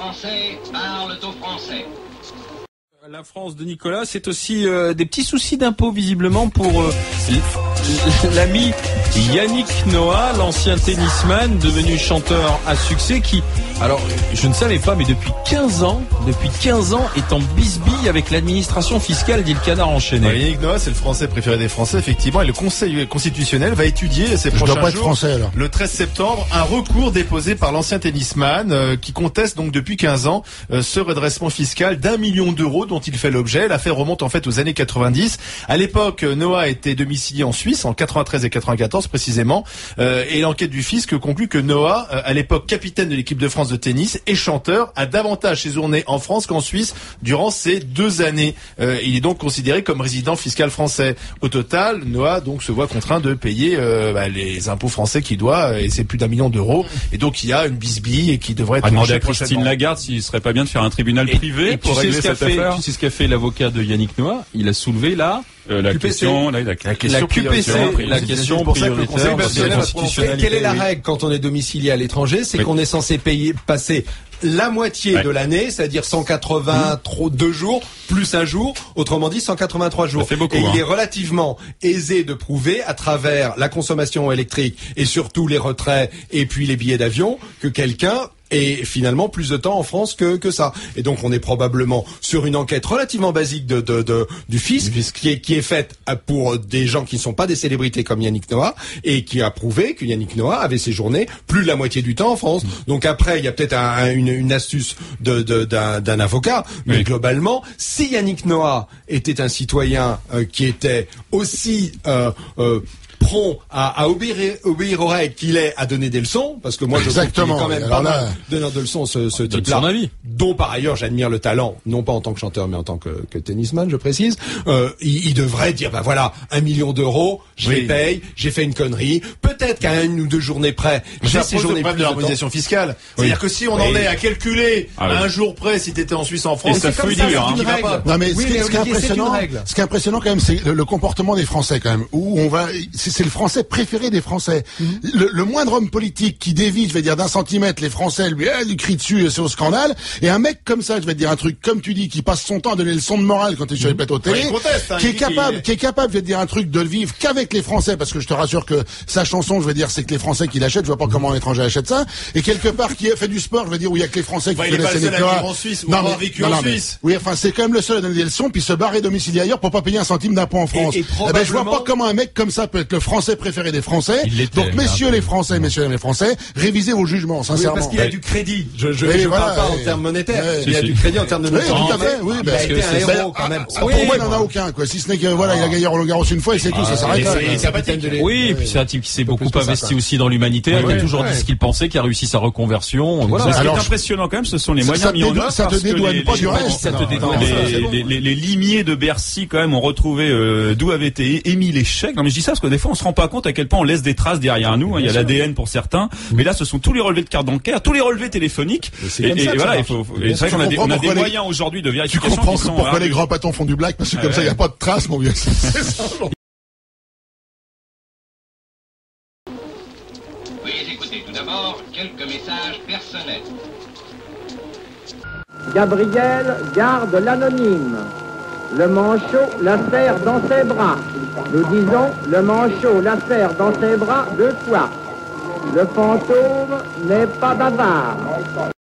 Français parlent aux Français. La France de Nicolas, c'est aussi des petits soucis d'impôts visiblement pour l'ami Yannick Noah, l'ancien tennisman devenu chanteur à succès qui, alors je ne savais pas, mais depuis 15 ans est en bisbille avec l'administration fiscale, dit le Canard enchaîné. Ouais, Yannick Noah, c'est le Français préféré des Français, effectivement, et le Conseil constitutionnel va étudier ces prochains jours, français, le 13 septembre, un recours déposé par l'ancien tennisman qui conteste donc depuis 15 ans ce redressement fiscal d'1 million d'euros dont il fait l'objet. L'affaire remonte en fait aux années 90. À l'époque, Noah était domicilié en Suisse, en 93 et 94 précisément, et l'enquête du fisc conclut que Noah, à l'époque capitaine de l'équipe de France de tennis et chanteur, a davantage séjourné en France qu'en Suisse durant ces 2 années. Il est donc considéré comme résident fiscal français. Au total, Noah donc se voit contraint de payer les impôts français qu'il doit, et c'est plus d'1 million d'euros. Et donc il y a une bisbille et qui devrait être demander à Christine Lagarde s'il serait pas bien de faire un tribunal privé pour régler cette affaire. Tu sais ce qu'a fait l'avocat de Yannick Noah? Il a soulevé la question prioritaire constitutionnelle. Quelle est la règle quand on est domicilié à l'étranger? C'est qu'on est censé passer la moitié de l'année, c'est-à-dire 182 jours plus un jour, autrement dit 183 jours. Ça fait beaucoup, il est relativement aisé de prouver à travers la consommation électrique et surtout les retraits et puis les billets d'avion que quelqu'un et finalement plus de temps en France que ça. Et donc on est probablement sur une enquête relativement basique du fisc qui est faite pour des gens qui ne sont pas des célébrités comme Yannick Noah et qui a prouvé que Yannick Noah avait séjourné plus de la moitié du temps en France. Donc après il y a peut-être une astuce d'un avocat, mais globalement si Yannick Noah était un citoyen qui était aussi prompt à obéir aux règles qu'il est à donner des leçons, parce que moi je trouve qu'il est quand même pas mal donneur de leçons ce type-là, dont par ailleurs j'admire le talent, non pas en tant que chanteur mais en tant que tennisman, je précise. Il devrait dire voilà, 1 million d'euros, je les paye, j'ai fait une connerie, peut-être qu'à 1 ou 2 journées près, j'ai séjourné plus de l'harmonisation fiscale. C'est-à-dire que si on en est à calculer à un jour près si t'étais en Suisse, en France, ça fait dire. Non mais ce qui est impressionnant quand même, c'est le comportement des Français quand même, où on va, c'est le Français préféré des Français. Le moindre homme politique qui dévie, je vais dire, d'1 centimètre, les Français lui crient dessus, c'est au scandale. Et un mec comme ça, je vais te dire un truc, comme tu dis, qui passe son temps à donner des leçons de morale quand il est sur les plateaux télé, qui est capable, je vais te dire un truc, de le vivre qu'avec les Français, parce que je te rassure que sa chanson, je veux dire, c'est que les Français qui l'achètent, je vois pas comment un étranger achète ça. Et quelque part, qui a fait du sport, je veux dire, où il y a que les Français qui connaissent les Nicolas. En Suisse, ou avoir vécu en Suisse. Oui, enfin, c'est quand même le seul à donner des leçons, puis se barrer domicilié ailleurs pour pas payer 1 centime d'impôt en France. Je vois pas comment un mec comme ça peut être le Français préféré des Français. Donc, messieurs les Français, révisez vos jugements, sincèrement. Parce qu'il a du crédit. Je parle pas en termes monétaires. Il a du crédit en termes de notoriété. Tout à fait, oui. Il a été un héros, quand même. Pour moi, il n'en a aucun, quoi. Si ce n'est que, voilà, il a gagné Roland Garros une fois et c'est tout, ça s'arrête là. Oui, et puis c'est un type qui s'est beaucoup investi aussi dans l'humanitaire, qui a toujours dit ce qu'il pensait, qui a réussi sa reconversion. Voilà. Ce qui est impressionnant quand même, ce sont les moyens mis en œuvre. Ça te dédouane pas du reste. Les limiers de Bercy, quand même, ont retrouvé d'où avaient été émis les chèques. Non, mais je dis ça parce que des fois, on se rend pas compte à quel point on laisse des traces derrière nous. Il y a l'ADN pour certains, mais là, ce sont tous les relevés de cartes bancaires, tous les relevés téléphoniques. Et voilà, c'est vrai qu'on a des moyens aujourd'hui de vérification. Tu comprends pourquoi les grands patons font du black, parce que comme ça, il n'y a pas de traces, mon vieux. Veuillez écouter tout d'abord quelques messages personnels. Gabriel garde l'anonyme. Le manchot la serre dans ses bras. Nous disons, le manchot la serre dans ses bras 2 fois. Le fantôme n'est pas bavard.